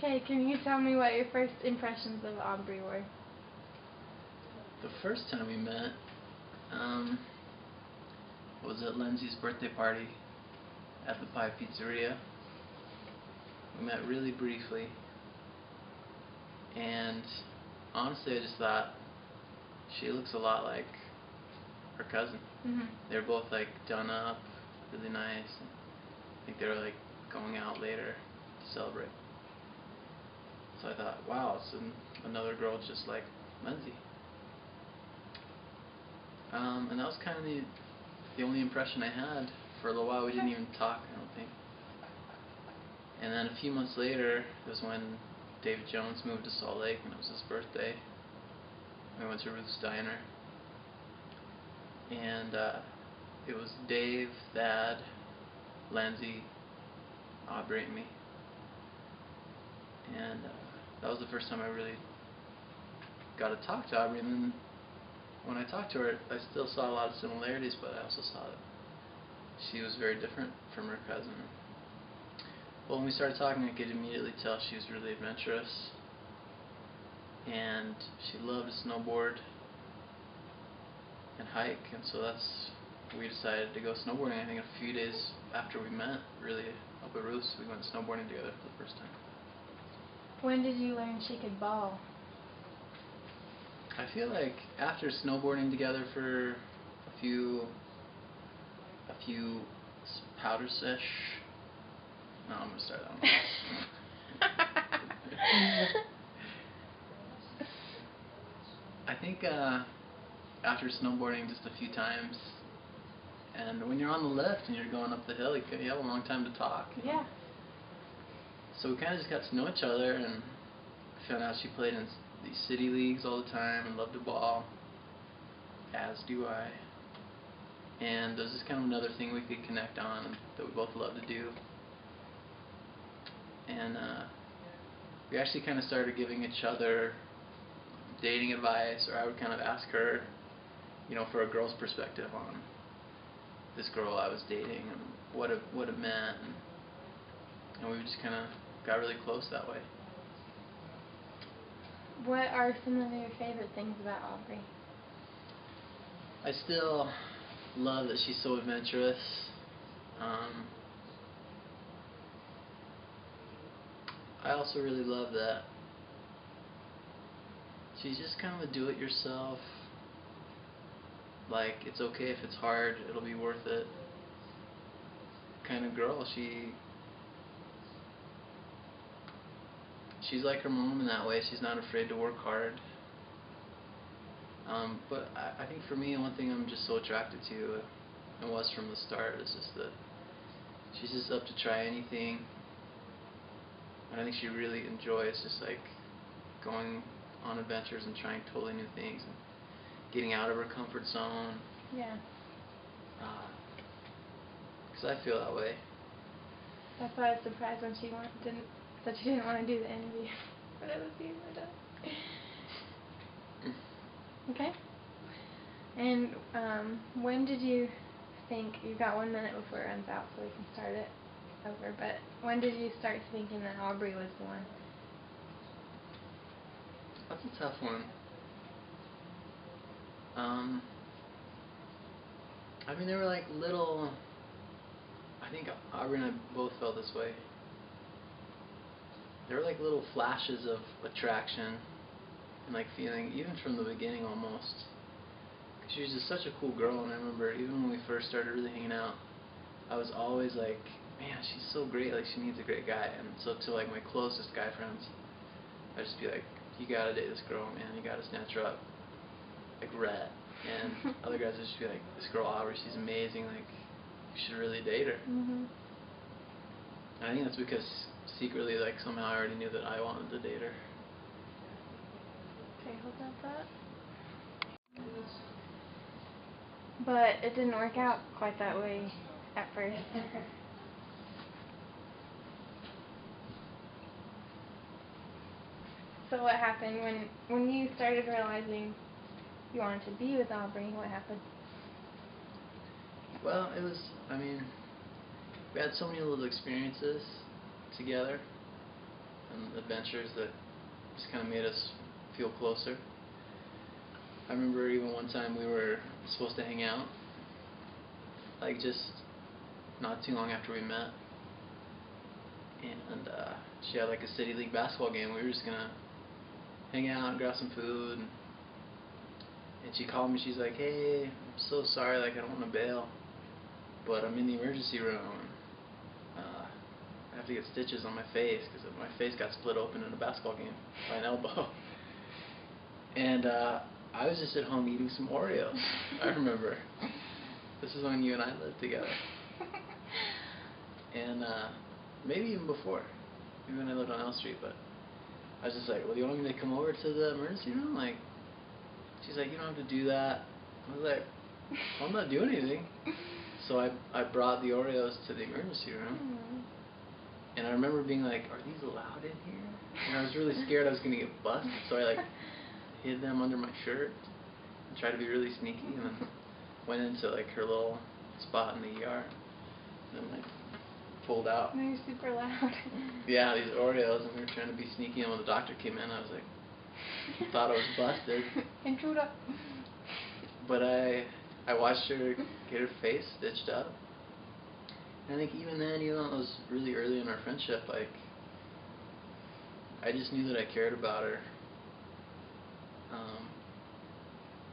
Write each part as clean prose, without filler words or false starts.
Okay, can you tell me what your first impressions of Aubrey were? The first time we met was at Lindsay's birthday party at the Pie Pizzeria. We met really briefly, and honestly I just thought she looks a lot like her cousin. They're both like done up, really nice. I think they were like going out later to celebrate. So I thought, wow, it's another girl just like Lindsay. And that was kind of the only impression I had. For a little while we didn't even talk, I don't think. And then a few months later was when David Jones moved to Salt Lake, and it was his birthday. We went to Ruth's Diner, and it was Dave, Thad, Lindsay, Aubrey, and me. And that was the first time I really got to talk to Aubrey. And then when I talked to her, I still saw a lot of similarities, but I also saw that she was very different from her cousin. Well, when we started talking, I could immediately tell she was really adventurous, and she loved to snowboard and hike, and so we decided to go snowboarding. I think a few days after we met, really, up at Ruth's, we went snowboarding together for the first time. When did you learn she could ball? I feel like after snowboarding together for a few powder sesh. No, I'm gonna start that one. I think after snowboarding just a few times, and when you're on the lift and you're going up the hill, you have a long time to talk. Yeah. So we kind of just got to know each other, and found out she played in these city leagues all the time and loved to ball, as do I. And there's just kind of another thing we could connect on that we both love to do. And we actually kind of started giving each other dating advice, or I would kind of ask her, for a girl's perspective on this girl I was dating and what it meant, and we just kind of got really close that way. What are some of your favorite things about Aubrey? I still love that she's so adventurous. I also really love that she's just kind of a do-it-yourself, like, it's okay if it's hard, it'll be worth it kind of girl. She's like her mom in that way. She's not afraid to work hard. But I think for me, one thing I'm just so attracted to, and was from the start, is just that she's just up to try anything. And I think she really enjoys just like going on adventures and trying totally new things and getting out of her comfort zone. Yeah. Because I feel that way. That's why I was surprised when she said she didn't want to do the interview, but it was you. Okay. And when did you think, you've got 1 minute before it runs out so we can start it over, but when did you start thinking that Aubrey was the one? That's a tough one. I mean, there were like little, I think Aubrey and I both felt this way. There were like little flashes of attraction and like feeling, even from the beginning almost. Because she was just such a cool girl, and I remember even when we first started really hanging out, I was always like, man, she's so great, like she needs a great guy. And so to like my closest guy friends, I'd just be like, you gotta date this girl, man, you gotta snatch her up, like Rhett. And other guys would just be like, this girl Aubrey, she's amazing, like you should really date her. And I think that's because secretly, like somehow I already knew that I wanted to date her. Okay, hold that thought. But it didn't work out quite that way at first. So what happened when you started realizing you wanted to be with Aubrey? What happened? Well, it was, I mean, we had so many little experiences together and adventures that just kind of made us feel closer. I remember even one time we were supposed to hang out, like just not too long after we met, and she had like a city league basketball game. We were just gonna hang out and grab some food, and she called me. She's like, "Hey, I'm so sorry, like I don't want to bail, but I'm in the emergency room. I have to get stitches on my face because my face got split open in a basketball game by an elbow." And I was just at home eating some Oreos. I remember. This is when you and I lived together. And maybe even before. Maybe when I lived on L Street. But I was just like, "Well, do you want me to come over to the emergency room?" Like, she's like, "You don't have to do that." I was like, "Well, I'm not doing anything." So I brought the Oreos to the emergency room. And I remember being like, "Are these allowed in here?" And I was really scared I was going to get busted. So I like hid them under my shirt and tried to be really sneaky, and then went into like her little spot in the ER, and then like pulled out. They're super loud. Yeah, these Oreos, and we were trying to be sneaky, and when the doctor came in, I was like, thought I was busted. Intruder. But I watched her get her face stitched up. And I think even then, even though it was really early in our friendship, like I just knew that I cared about her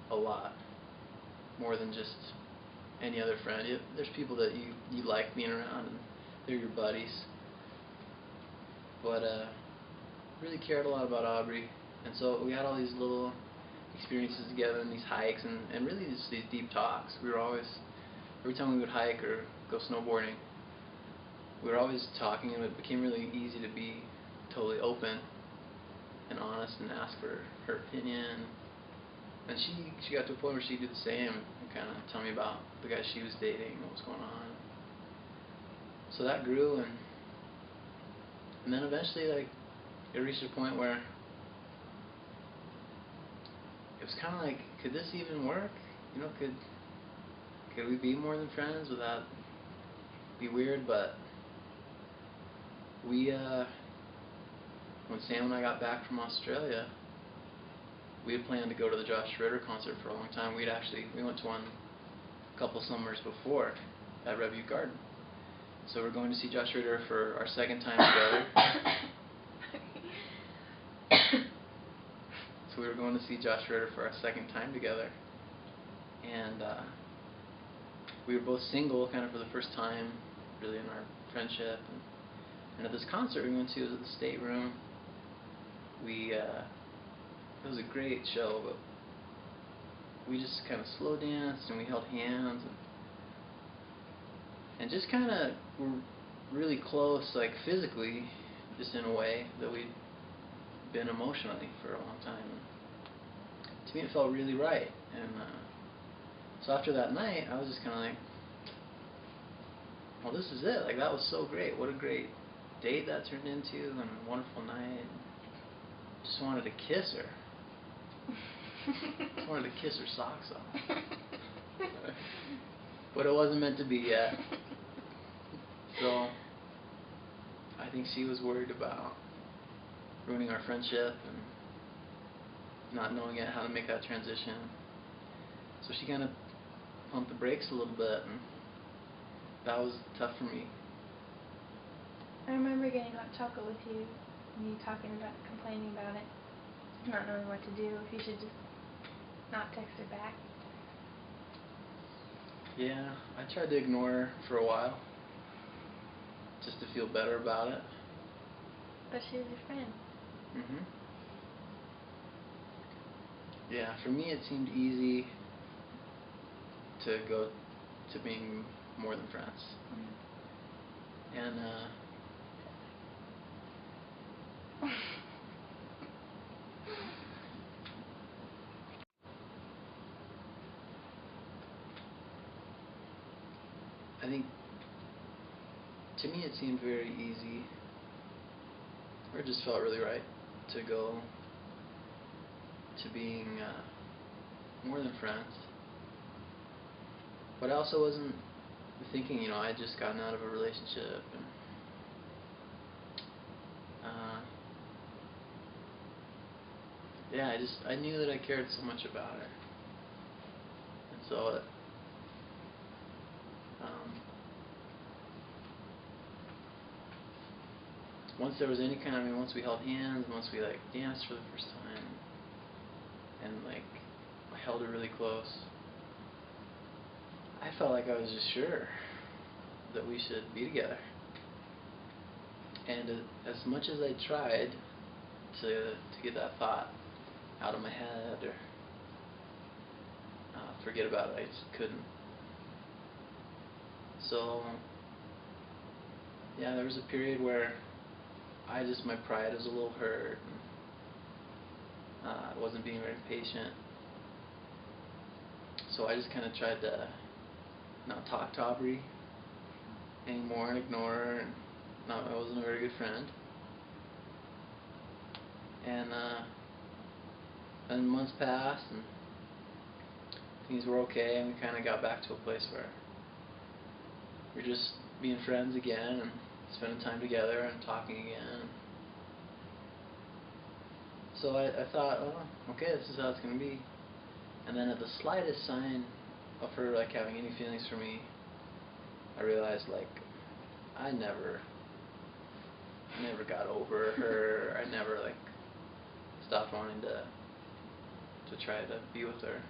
a lot, more than just any other friend. There's people that you like being around, and they're your buddies. But really cared a lot about Aubrey, and so we had all these little experiences together, and these hikes, and really just these deep talks. We were always, every time we would hike or go snowboarding, we were always talking, and it became really easy to be totally open and honest and ask for her opinion. And she got to a point where she'd do the same and kind of tell me about the guy she was dating, what was going on. So that grew, and then eventually, like, it reached a point where it was kind of like, could this even work? You know, could we be more than friends without be weird? But we, when Sam and I got back from Australia, we had planned to go to the Josh Ritter concert for a long time. We went to one a couple summers before at Red Butte Garden. So we're going to see Josh Ritter for our second time together. So we were going to see Josh Ritter for our second time together. And we were both single kind of for the first time really in our friendship. And at this concert we went to, it was at the State Room. It was a great show, but we just kind of slow danced and we held hands and just kind of were really close, like physically, just in a way that we'd been emotionally for a long time. And to me, it felt really right. And so after that night, I was just kind of like, well, this is it. Like, that was so great. What a great date that turned into, and a wonderful night. Just wanted to kiss her. Just wanted to kiss her socks off. But it wasn't meant to be yet. So I think she was worried about ruining our friendship and not knowing yet how to make that transition. So she kind of pumped the brakes a little bit, and that was tough for me. I remember getting hot chocolate with you, and you complaining about it, not knowing what to do, if you should just not text her back. Yeah, I tried to ignore her for a while, just to feel better about it. But she was your friend. Mhm. Yeah, for me it seemed easy to go to being more than friends. And I think to me it seemed very easy, or it just felt really right to go to being more than friends. But I also wasn't thinking, I had just gotten out of a relationship, and yeah, I knew that I cared so much about her. And so, once there was any kind of, once we held hands, once we like danced for the first time, and like I held her really close, I felt like I was just sure that we should be together. And as much as I tried to get that thought out of my head or forget about it, I just couldn't. So yeah, there was a period where my pride was a little hurt, and I wasn't being very patient. So I just kind of tried to not talk to Aubrey anymore and ignore her, and I wasn't a very good friend. And then months passed, and things were okay, and we kind of got back to a place where we're just being friends again and spending time together and talking again. So I thought, oh, okay, this is how it's going to be. And then at the slightest sign of her like having any feelings for me, I realized like I never got over her. I never like stopped wanting to try to be with her.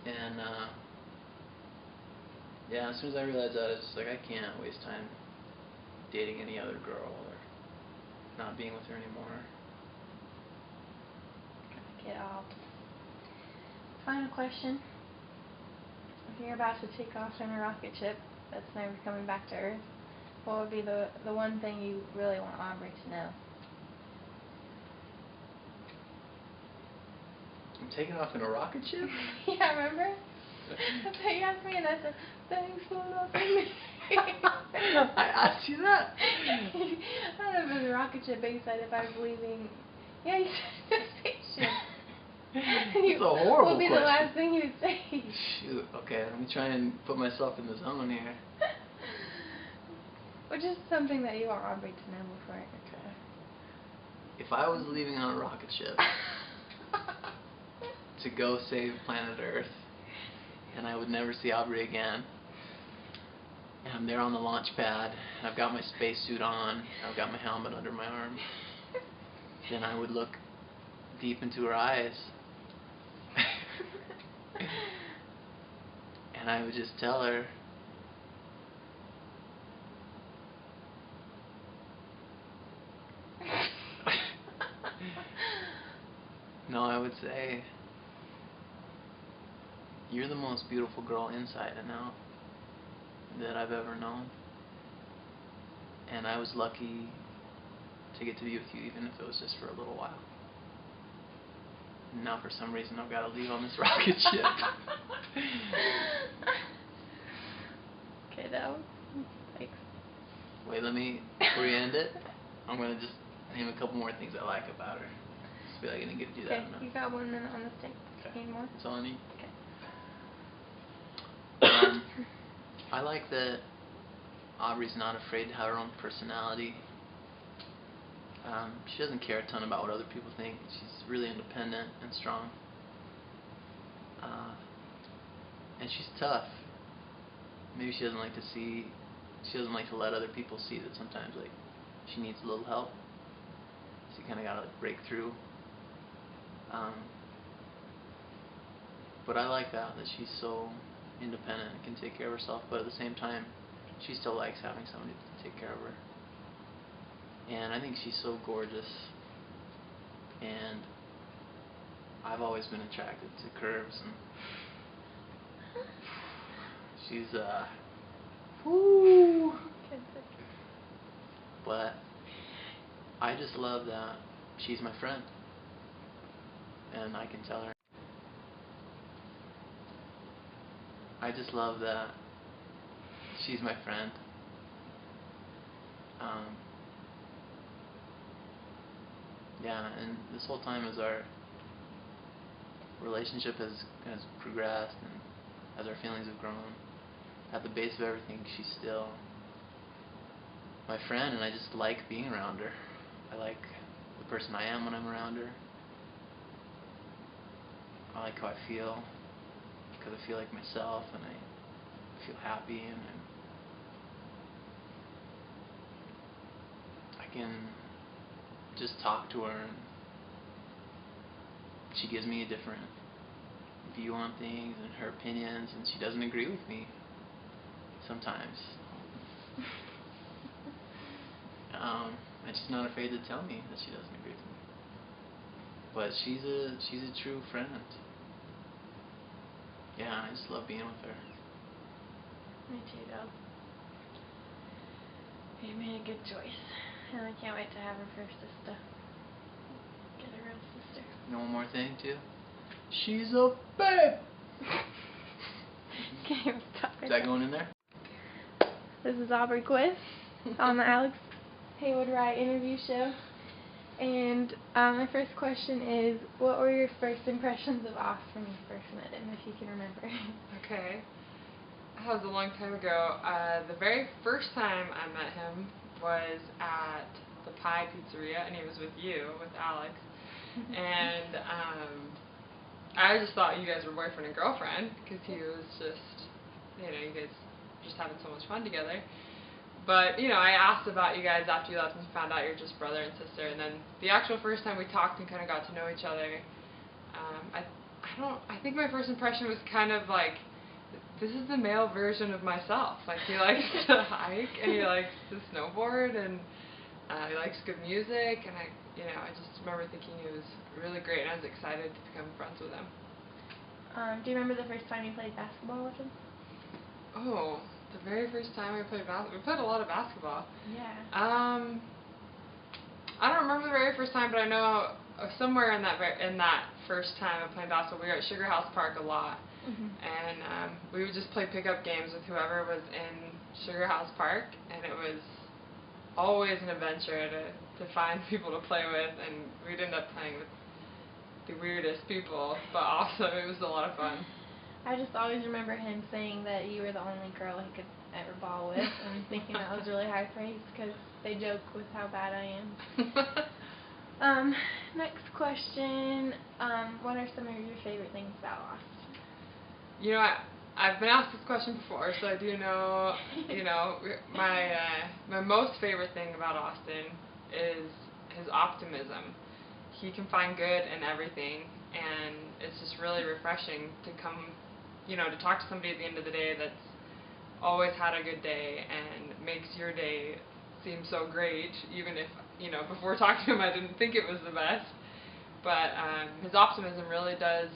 And yeah, as soon as I realized that, it's just like I can't waste time dating any other girl or not being with her anymore. Get off. Final question. If you're about to take off in a rocket ship that's never coming back to Earth, what would be the one thing you really want Aubrey to know? I'm taking off in a rocket ship? Yeah, remember? That's what you asked me, and I said, thanks for loving me. I asked you that? I don't know if it was a rocket ship, but you said if I was leaving... Yeah, you said a spaceship. It's a horrible What would be question. the last thing you'd say? Shoot, okay, let me try and put myself in the zone here. Or just something that you want Aubrey to know before. Okay. If I was leaving on a rocket ship to go save planet Earth, and I would never see Aubrey again, and I'm there on the launch pad, and I've got my spacesuit on, I've got my helmet under my arm, then I would look deep into her eyes, and I would just tell her, no, I would say, you're the most beautiful girl inside and out that I've ever known. And I was lucky to get to be with you, even if it was just for a little while. And now for some reason I've got to leave on this rocket ship. Okay, that was... Thanks. Wait, before we end it, I'm going to just name a couple more things I like about her. Just feel like I didn't get to do that Okay, enough. you got 1 minute on this tape. Okay. Need more? That's all I need. Okay. I like that Aubrey's not afraid to have her own personality. She doesn't care a ton about what other people think. She's really independent and strong. And she's tough. Maybe she doesn't like to let other people see that sometimes like she needs a little help. So you kind of gotta like break through. But I like that she's so independent and can take care of herself, but at the same time she still likes having somebody to take care of her. And I think she's so gorgeous, and I've always been attracted to curves, and she's whoo. But I just love that she's my friend, and I can tell her. I just love that she's my friend. Yeah, and this whole time as our relationship has progressed and as our feelings have grown, at the base of everything, she's still my friend, and I just like being around her. I like the person I am when I'm around her. I like how I feel because I feel like myself and I feel happy and I can just talk to her and she gives me a different view on things and her opinions, and she doesn't agree with me sometimes. And she's not afraid to tell me that she doesn't agree with me. But she's a true friend. Yeah, I just love being with her. Me too, though. You made a good choice, and I can't wait to have her first sister. Get a real sister. You know one more thing too? She's a babe! Okay, stop Is that going in there? This is Aubrey Quiz on the Alex Haywood Wright interview show. And my first question is, what were your first impressions of Aust when you first met him, if you can remember? Okay. That was a long time ago. The very first time I met him was at the Pie Pizzeria, and he was with you, with Alex. And I just thought you guys were boyfriend and girlfriend, because he was just, you guys just having so much fun together. But, I asked about you guys after you left and found out you're just brother and sister. And then the actual first time we talked and kind of got to know each other, I think my first impression was kind of like, this is the male version of myself. Like, he likes to hike and he likes to snowboard and he likes good music. And I just remember thinking he was really great, and I was excited to become friends with him. Do you remember the first time you played basketball with him? Oh, the very first time we played basketball. We played a lot of basketball. Yeah. I don't remember the very first time, but I know somewhere in that first time of playing basketball, we were at Sugar House Park a lot. Mm-hmm. And we would just play pickup games with whoever was in Sugar House Park, and it was always an adventure to find people to play with, and we'd end up playing with the weirdest people, but also it was a lot of fun. I just always remember him saying that you were the only girl he could ever ball with, and thinking that was really high praise, because they joke with how bad I am. Next question, what are some of your favorite things about Aust? I've been asked this question before, so I do know, my most favorite thing about Austin is his optimism. He can find good in everything, and it's just really refreshing to come, to talk to somebody at the end of the day that's always had a good day and makes your day seem so great, even if, before talking to him I didn't think it was the best. But his optimism really does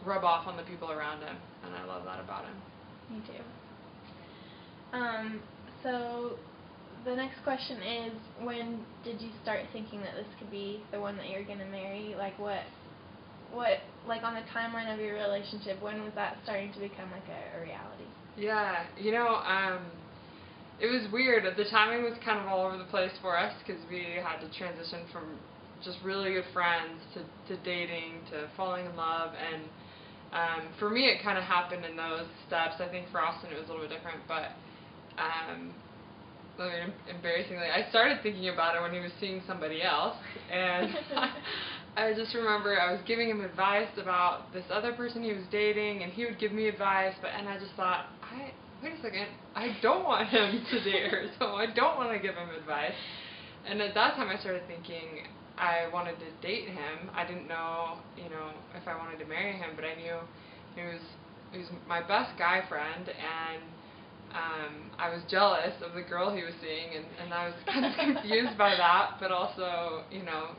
rub off on the people around him, and I love that about him. Me too. So the next question is, when did you start thinking that this could be the one that you're going to marry? Like, what, like, on the timeline of your relationship, when was that starting to become like a reality? Yeah, it was weird. The timing was kind of all over the place for us, because we had to transition from just really good friends to dating to falling in love, and for me it kind of happened in those steps. I think for Austin it was a little bit different, but embarrassingly, I started thinking about it when he was seeing somebody else, and I just remember I was giving him advice about this other person he was dating, and he would give me advice, and I just thought, wait a second, I don't want him to date her, so I don't want to give him advice. And at that time I started thinking I wanted to date him. I didn't know, if I wanted to marry him, but I knew he was my best guy friend, and I was jealous of the girl he was seeing, and I was kind of confused by that, but also,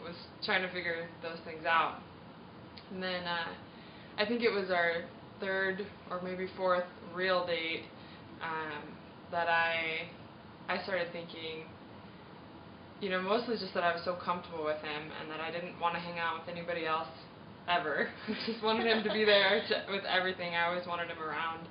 was trying to figure those things out. And then I think it was our third or maybe fourth real date that I started thinking, mostly just that I was so comfortable with him and that I didn't want to hang out with anybody else ever. I just wanted him to be there with everything. I always wanted him around.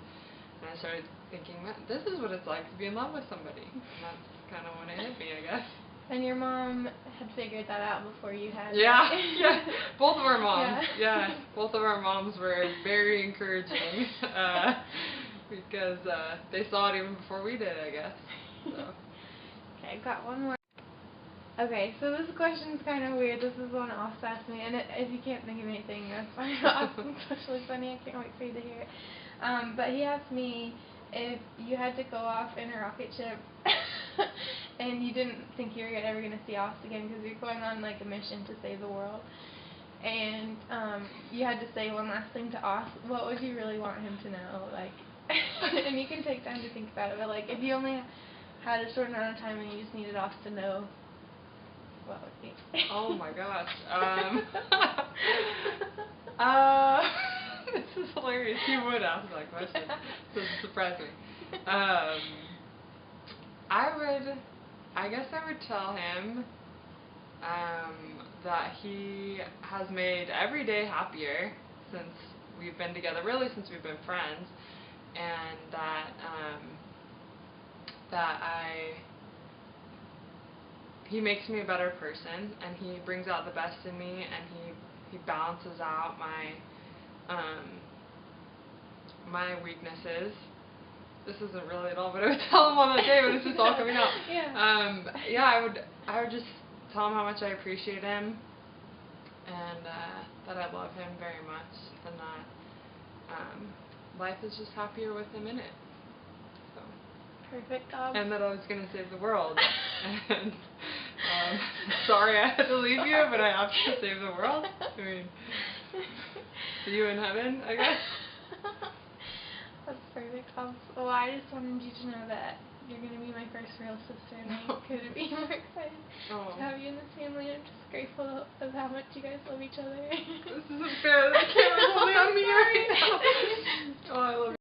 And I started thinking, this is what it's like to be in love with somebody. And that's kind of when it hit me, I guess. And your mom had figured that out before you had. Yeah, yeah. Both of our moms. Yeah, both of our moms were very encouraging because they saw it even before we did, I guess. So. Okay, I've got one more. Okay, so this question's kind of weird. This is one Aust asked me, and if you can't think of anything, that's fine. It's especially funny. I can't wait for you to hear it. But he asked me if you had to go off in a rocket ship and you didn't think you were ever going to see Aust again because you're going on like a mission to save the world, and you had to say one last thing to Aust, what would you really want him to know? Like, and you can take time to think about it, but like if you only had a short amount of time and you just needed Aust to know, what would it be? Oh my gosh. This is hilarious. He would ask that question. This is surprising. I guess I would tell him that he has made every day happier since we've been together, really since we've been friends, and that he makes me a better person, and he brings out the best in me, and he balances out my weaknesses. This isn't really at all what I would tell him on that day, but it's just all coming out. Yeah. I would just tell him how much I appreciate him, and that I love him very much, and that life is just happier with him in it. So. Perfect, Aubs. And that I was going to save the world. And sorry I had to leave you, but I have to save the world. I mean, see you in heaven, I guess. That's perfect, Aubs. Well, I just wanted you to know that you're going to be my first real sister, and I couldn't be more excited to have you in this family. I'm just grateful of how much you guys love each other. This isn't fair. The camera's only on me right now. Oh, I love you.